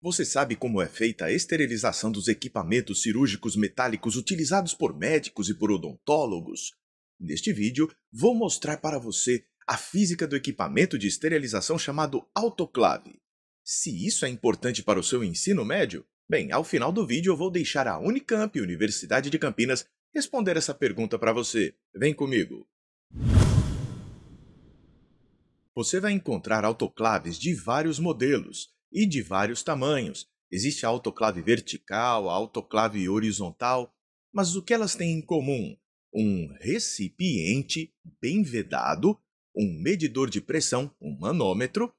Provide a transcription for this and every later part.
Você sabe como é feita a esterilização dos equipamentos cirúrgicos metálicos utilizados por médicos e por odontólogos? Neste vídeo, vou mostrar para você a física do equipamento de esterilização chamado autoclave. Se isso é importante para o seu ensino médio, bem, ao final do vídeo eu vou deixar a Unicamp, Universidade de Campinas, responder essa pergunta para você. Vem comigo! Você vai encontrar autoclaves de vários modelos e de vários tamanhos. Existe a autoclave vertical, a autoclave horizontal, mas o que elas têm em comum? Um recipiente bem vedado, um medidor de pressão, um manômetro,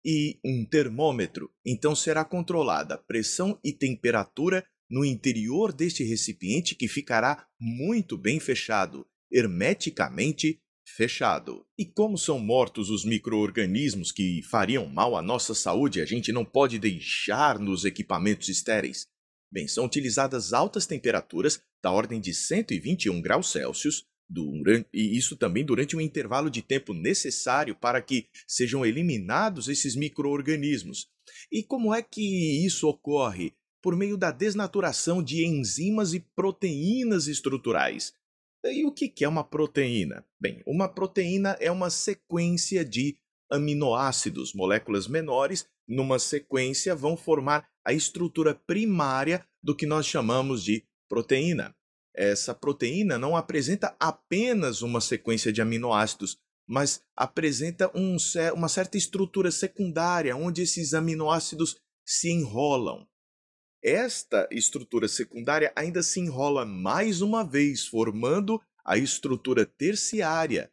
e um termômetro. Então será controlada a pressão e temperatura no interior deste recipiente, que ficará muito bem fechado, hermeticamente fechado. E como são mortos os micro-organismos que fariam mal à nossa saúde, a gente não pode deixar nos equipamentos estéreis? Bem, são utilizadas altas temperaturas, da ordem de 121 graus Celsius, e isso também durante um intervalo de tempo necessário para que sejam eliminados esses micro-organismos. E como é que isso ocorre? Por meio da desnaturação de enzimas e proteínas estruturais. E o que é uma proteína? Bem, uma proteína é uma sequência de aminoácidos, moléculas menores, numa sequência vão formar a estrutura primária do que nós chamamos de proteína. Essa proteína não apresenta apenas uma sequência de aminoácidos, mas apresenta uma certa estrutura secundária, onde esses aminoácidos se enrolam. Esta estrutura secundária ainda se enrola mais uma vez, formando a estrutura terciária,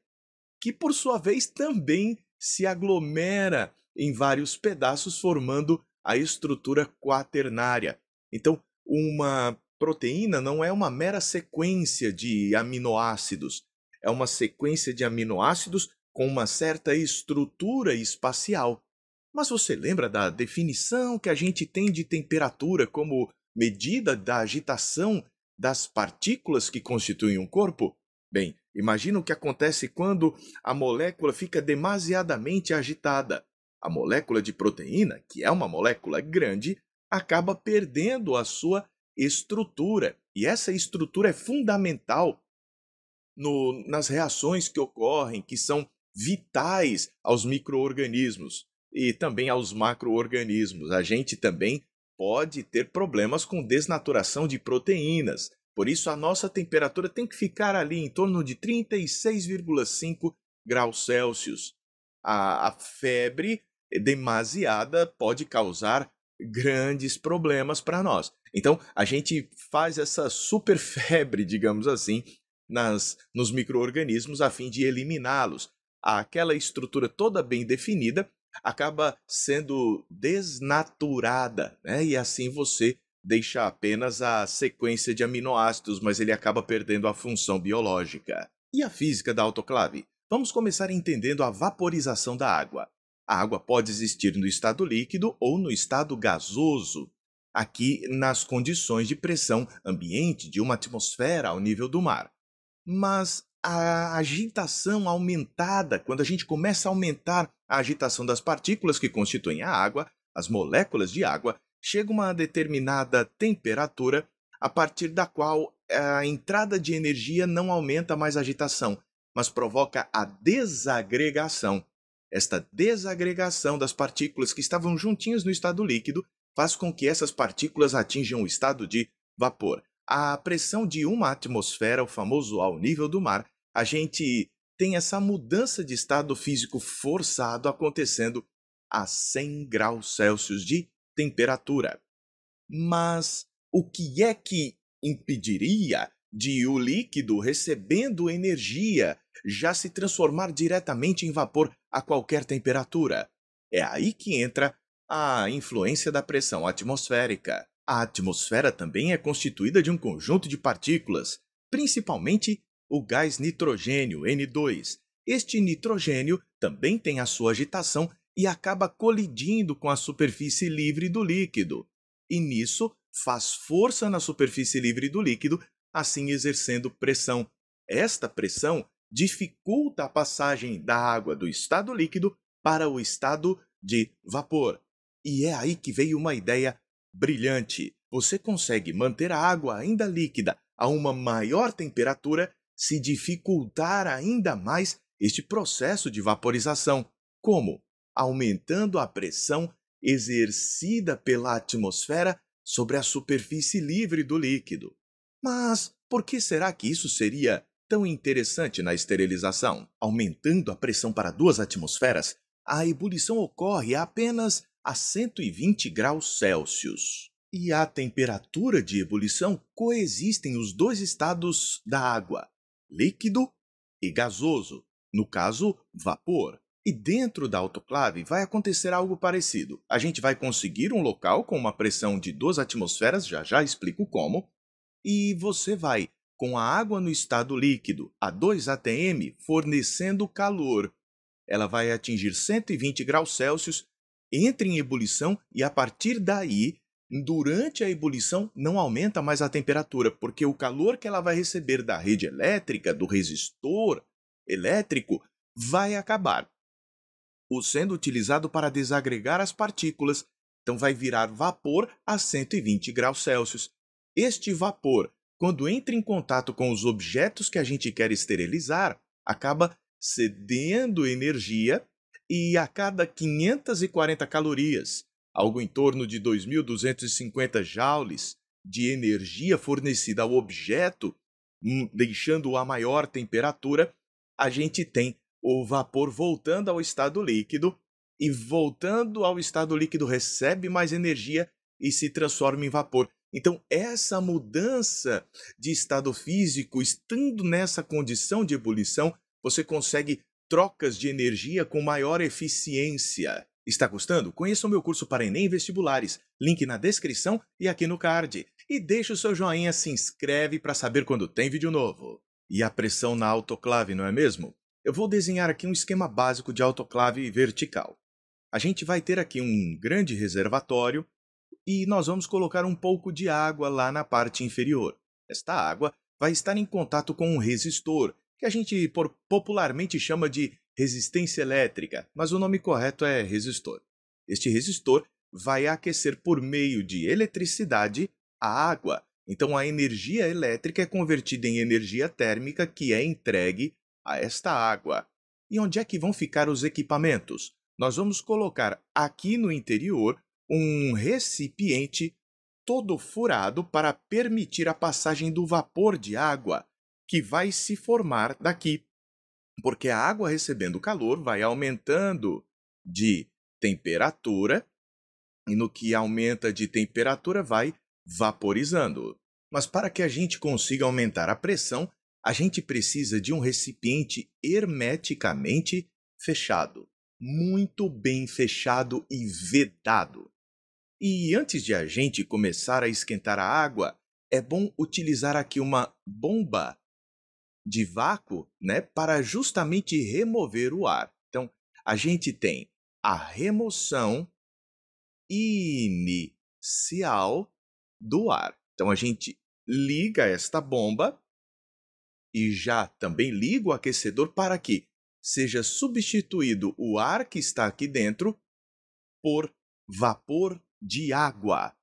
que por sua vez também se aglomera em vários pedaços, formando a estrutura quaternária. Então, uma proteína não é uma mera sequência de aminoácidos, é uma sequência de aminoácidos com uma certa estrutura espacial. Mas você lembra da definição que a gente tem de temperatura como medida da agitação das partículas que constituem um corpo? Bem, imagina o que acontece quando a molécula fica demasiadamente agitada. A molécula de proteína, que é uma molécula grande, acaba perdendo a sua estrutura. E essa estrutura é fundamental nas reações que ocorrem, que são vitais aos micro-organismos e também aos macro-organismos. A gente também pode ter problemas com desnaturação de proteínas. Por isso, a nossa temperatura tem que ficar ali em torno de 36,5 graus Celsius. A febre demasiada pode causar grandes problemas para nós. Então, a gente faz essa super febre, digamos assim, nos micro-organismos a fim de eliminá-los. Aquela estrutura toda bem definida acaba sendo desnaturada, né? E assim você deixa apenas a sequência de aminoácidos, mas ele acaba perdendo a função biológica. E a física da autoclave? Vamos começar entendendo a vaporização da água. A água pode existir no estado líquido ou no estado gasoso, aqui nas condições de pressão ambiente de uma atmosfera ao nível do mar. Mas a agitação aumentada, quando a gente começa a aumentar a agitação das partículas que constituem a água, as moléculas de água, chega a uma determinada temperatura a partir da qual a entrada de energia não aumenta mais a agitação, mas provoca a desagregação. Esta desagregação das partículas que estavam juntinhas no estado líquido faz com que essas partículas atinjam o estado de vapor. A pressão de uma atmosfera, o famoso ao nível do mar, a gente tem essa mudança de estado físico forçado acontecendo a 100 graus Celsius de temperatura. Mas o que é que impediria de o líquido, recebendo energia, já se transformar diretamente em vapor a qualquer temperatura? É aí que entra a influência da pressão atmosférica. A atmosfera também é constituída de um conjunto de partículas, principalmente o gás nitrogênio, N2. Este nitrogênio também tem a sua agitação e acaba colidindo com a superfície livre do líquido. E nisso faz força na superfície livre do líquido, assim exercendo pressão. Esta pressão dificulta a passagem da água do estado líquido para o estado de vapor. E é aí que veio uma ideia brilhante. Você consegue manter a água ainda líquida a uma maior temperatura se dificultar ainda mais este processo de vaporização. Como? Aumentando a pressão exercida pela atmosfera sobre a superfície livre do líquido. Mas por que será que isso seria tão interessante na esterilização? Aumentando a pressão para 2 atmosferas, a ebulição ocorre apenas a 120 graus Celsius. E à temperatura de ebulição coexistem os dois estados da água, líquido e gasoso, no caso, vapor. E dentro da autoclave vai acontecer algo parecido. A gente vai conseguir um local com uma pressão de 2 atmosferas, já explico como, e você vai, com a água no estado líquido, a 2 atm, fornecendo calor. Ela vai atingir 120 graus Celsius, entra em ebulição e, a partir daí, durante a ebulição, não aumenta mais a temperatura, porque o calor que ela vai receber da rede elétrica, do resistor elétrico, vai acabar, sendo utilizado para desagregar as partículas. Então, vai virar vapor a 120 graus Celsius. Este vapor, quando entra em contato com os objetos que a gente quer esterilizar, acaba cedendo energia e a cada 540 calorias, algo em torno de 2.250 joules de energia fornecida ao objeto, deixando-o a maior temperatura, a gente tem o vapor voltando ao estado líquido, e voltando ao estado líquido recebe mais energia e se transforma em vapor. Então, essa mudança de estado físico, estando nessa condição de ebulição, você consegue trocas de energia com maior eficiência. Está gostando? Conheça o meu curso para Enem e Vestibulares. Link na descrição e aqui no card. E deixa o seu joinha, se inscreve para saber quando tem vídeo novo. E a pressão na autoclave, não é mesmo? Eu vou desenhar aqui um esquema básico de autoclave vertical. A gente vai ter aqui um grande reservatório e nós vamos colocar um pouco de água lá na parte inferior. Esta água vai estar em contato com um resistor, que a gente popularmente chama de resistência elétrica, mas o nome correto é resistor. Este resistor vai aquecer por meio de eletricidade a água. Então, a energia elétrica é convertida em energia térmica que é entregue a esta água. E onde é que vão ficar os equipamentos? Nós vamos colocar aqui no interior um recipiente todo furado para permitir a passagem do vapor de água que vai se formar daqui, porque a água recebendo calor vai aumentando de temperatura e no que aumenta de temperatura vai vaporizando. Mas para que a gente consiga aumentar a pressão, a gente precisa de um recipiente hermeticamente fechado, muito bem fechado e vedado. E antes de a gente começar a esquentar a água, é bom utilizar aqui uma bomba de vácuo, para justamente remover o ar. Então, a gente tem a remoção inicial do ar. Então, a gente liga esta bomba e já também liga o aquecedor para que seja substituído o ar que está aqui dentro por vapor de água.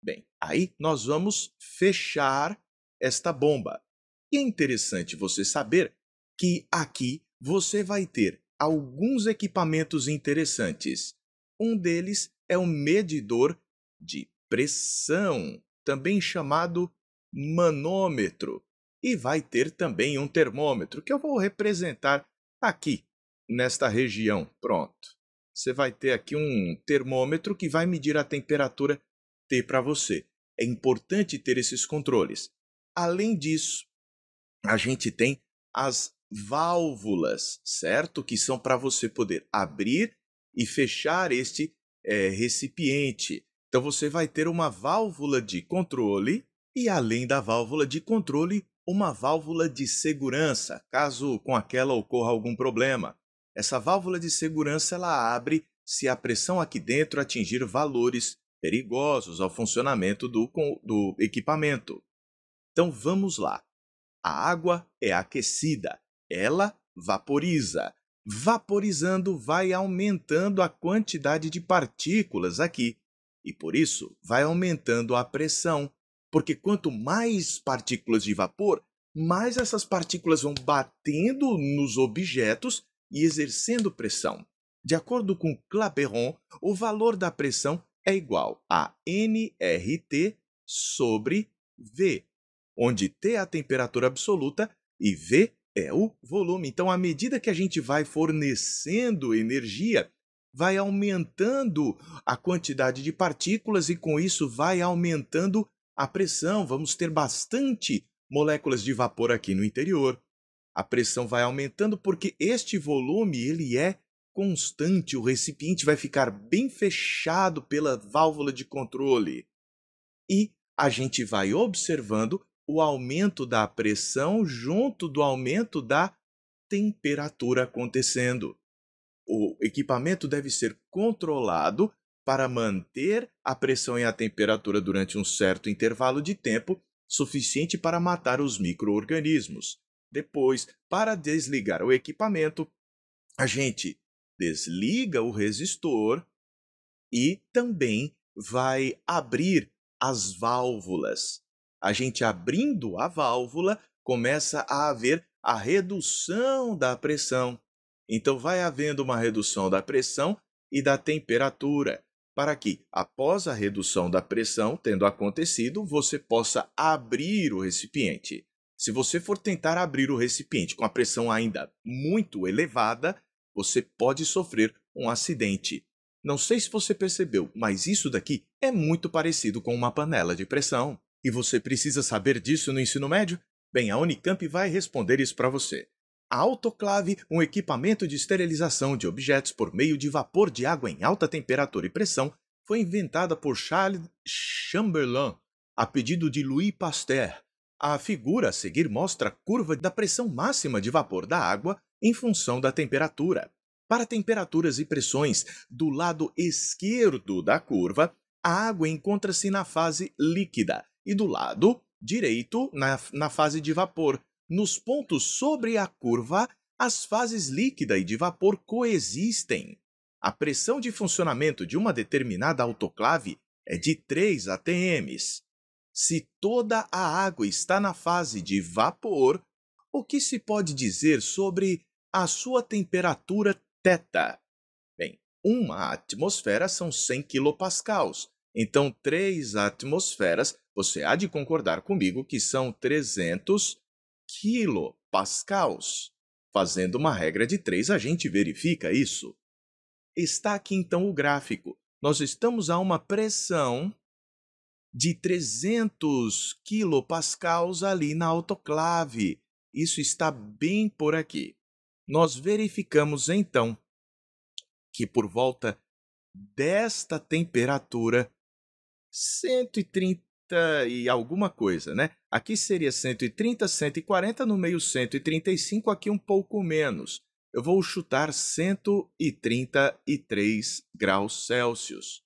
Bem, aí nós vamos fechar esta bomba. E é interessante você saber que aqui você vai ter alguns equipamentos interessantes. Um deles é um medidor de pressão, também chamado manômetro. E vai ter também um termômetro, que eu vou representar aqui, nesta região. Pronto. Você vai ter aqui um termômetro que vai medir a temperatura T para você. É importante ter esses controles. Além disso, a gente tem as válvulas, certo? Que são para você poder abrir e fechar este recipiente. Então, você vai ter uma válvula de controle e, além da válvula de controle, uma válvula de segurança, caso com aquela ocorra algum problema. Essa válvula de segurança ela abre se a pressão aqui dentro atingir valores perigosos ao funcionamento do equipamento. Então, vamos lá. A água é aquecida, ela vaporiza. Vaporizando vai aumentando a quantidade de partículas aqui e, por isso, vai aumentando a pressão, porque quanto mais partículas de vapor, mais essas partículas vão batendo nos objetos e exercendo pressão. De acordo com Clapeyron, o valor da pressão é igual a nRT sobre V, onde T é a temperatura absoluta e V é o volume. Então, à medida que a gente vai fornecendo energia, vai aumentando a quantidade de partículas e, com isso, vai aumentando a pressão. Vamos ter bastante moléculas de vapor aqui no interior. A pressão vai aumentando porque este volume ele é constante. O recipiente vai ficar bem fechado pela válvula de controle. E a gente vai observando o aumento da pressão junto do aumento da temperatura acontecendo. O equipamento deve ser controlado para manter a pressão e a temperatura durante um certo intervalo de tempo suficiente para matar os micro-organismos. Depois, para desligar o equipamento, a gente desliga o resistor e também vai abrir as válvulas. A gente abrindo a válvula, começa a haver a redução da pressão. Então, vai havendo uma redução da pressão e da temperatura, para que, após a redução da pressão tendo acontecido, você possa abrir o recipiente. Se você for tentar abrir o recipiente com a pressão ainda muito elevada, você pode sofrer um acidente. Não sei se você percebeu, mas isso daqui é muito parecido com uma panela de pressão. E você precisa saber disso no ensino médio? Bem, a Unicamp vai responder isso para você. A autoclave, um equipamento de esterilização de objetos por meio de vapor de água em alta temperatura e pressão, foi inventada por Charles Chamberlain, a pedido de Louis Pasteur. A figura a seguir mostra a curva da pressão máxima de vapor da água em função da temperatura. Para temperaturas e pressões do lado esquerdo da curva, a água encontra-se na fase líquida e do lado direito na fase de vapor. Nos pontos sobre a curva, as fases líquida e de vapor coexistem. A pressão de funcionamento de uma determinada autoclave é de 3 atm. Se toda a água está na fase de vapor, o que se pode dizer sobre a sua temperatura θ? Bem, uma atmosfera são 100 quilopascals. Então, 3 atmosferas, você há de concordar comigo que são 300 quilopascals. Fazendo uma regra de 3, a gente verifica isso. Está aqui, então, o gráfico. Nós estamos a uma pressão de 300 quilopascals ali na autoclave. Isso está bem por aqui. Nós verificamos, então, que por volta desta temperatura, 130 e alguma coisa, né? Aqui seria 130, 140, no meio 135, aqui um pouco menos. Eu vou chutar 133 graus Celsius.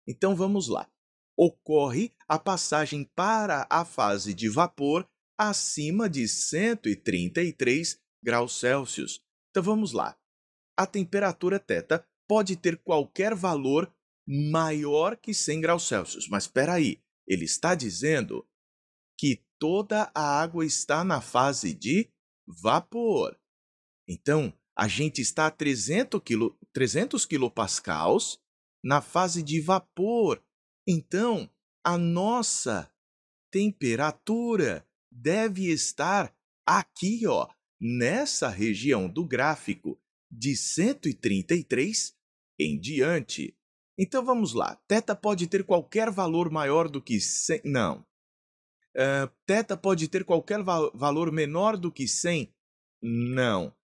Então, vamos lá. Ocorre a passagem para a fase de vapor acima de 133 graus Celsius. Então, vamos lá. A temperatura θ pode ter qualquer valor maior que 100 graus Celsius. Mas espera aí, ele está dizendo que toda a água está na fase de vapor. Então, a gente está a 300 quilopascals na fase de vapor. Então, a nossa temperatura deve estar aqui, ó, nessa região do gráfico de 133 em diante. Então, vamos lá. Θ pode ter qualquer valor maior do que 100? Não. Θ pode ter qualquer valor menor do que 100? Não.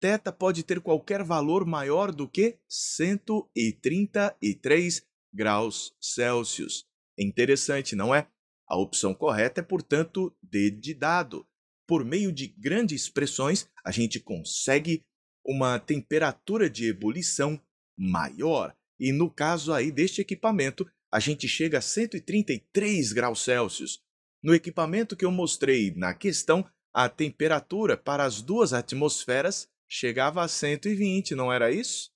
Θ pode ter qualquer valor maior do que 133 graus Celsius. É interessante, não é? A opção correta é, portanto, D de dado. Por meio de grandes pressões, a gente consegue uma temperatura de ebulição maior. E no caso aí deste equipamento, a gente chega a 133 graus Celsius. No equipamento que eu mostrei na questão, a temperatura para as 2 atmosferas chegava a 120, não era isso?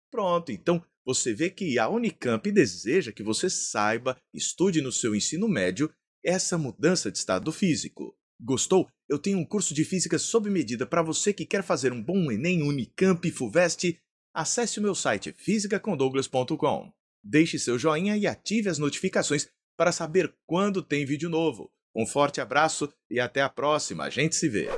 Pronto, então você vê que a Unicamp deseja que você saiba, estude no seu ensino médio, essa mudança de estado físico. Gostou? Eu tenho um curso de física sob medida para você que quer fazer um bom Enem Unicamp Fuvest. Acesse o meu site fisicacondouglas.com. Deixe seu joinha e ative as notificações para saber quando tem vídeo novo. Um forte abraço e até a próxima, a gente se vê!